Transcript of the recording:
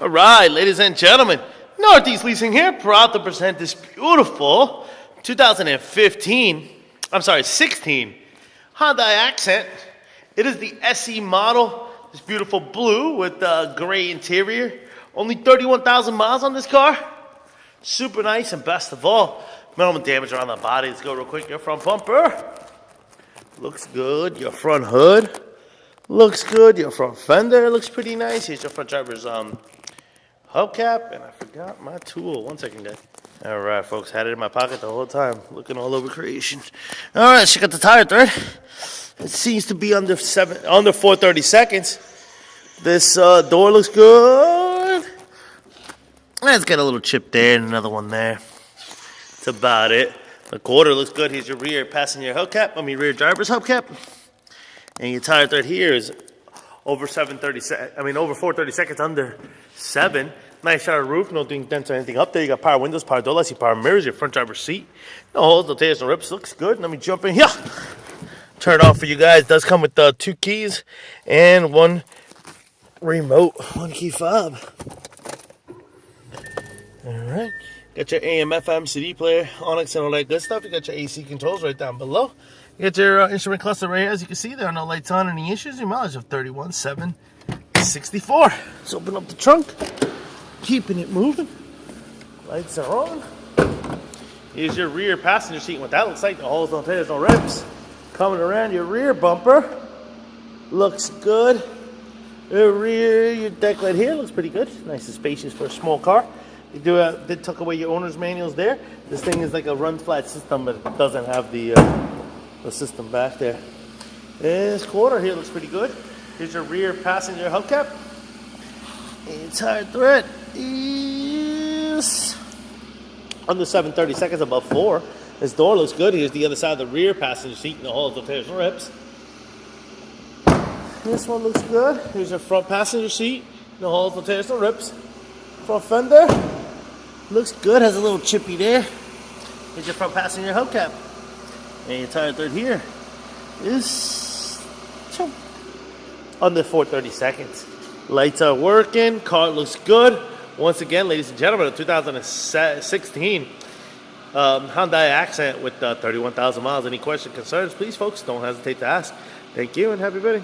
All right, ladies and gentlemen, Northeast Leasing here, proud to present this beautiful 16 Hyundai Accent. It is the SE model, this beautiful blue with the gray interior. Only 31,000 miles on this car. Super nice, and best of all, minimal damage around the body. Let's go real quick. Your front bumper looks good. Your front hood looks good. Your front fender looks pretty nice. Here's your front driver's hubcap, and I forgot my tool. One second, guys. All right, folks, had it in my pocket the whole time, looking all over creation. All right, check out the tire thread. It seems to be under 430 seconds. This door looks good. It's got a little chip there and another one there. That's about it. The quarter looks good. Here's your rear passenger hubcap. Rear driver's hubcap. And your tire thread here is over 430 seconds, under 7. Nice shutter roof, no dents or anything up there. You got power windows, power door locks, power mirrors, your front driver's seat. No holes, no tears, no rips. Looks good. Let me jump in here. Turn it off for you guys. It does come with 2 keys and 1 remote, 1 key fob. All right. Got your AM, FM, CD player, Onyx, and all that good stuff. You got your AC controls right down below. You got your instrument cluster right here. As you can see, there are no lights on. Any issues? Your mileage of 31,764. Let's open up the trunk. Keeping it moving. Lights are on. Here's your rear passenger seat. What that looks like, no holes, no tears, no rips. Coming around your rear bumper. Looks good. Your deck light here looks pretty good. Nice and spacious for a small car. You did tuck away your owner's manuals there. This thing is like a run flat system, but it doesn't have the system back there. This quarter here looks pretty good. Here's your rear passenger hubcap. And tire thread is under 730 seconds, above 4. This door looks good. Here's the other side of the rear passenger seat. No holes, no tears, no rips. This one looks good. Here's your front passenger seat. No holes, no tears, no rips. Front fender looks good. Has a little chippy there. Here's your front passenger hubcap. And your tire thread here is under 430 seconds. Lights are working. Car looks good. Once again, ladies and gentlemen, a 2016 Hyundai Accent with 31,000 miles. Any questions, concerns, please, folks, don't hesitate to ask. Thank you, and happy bidding.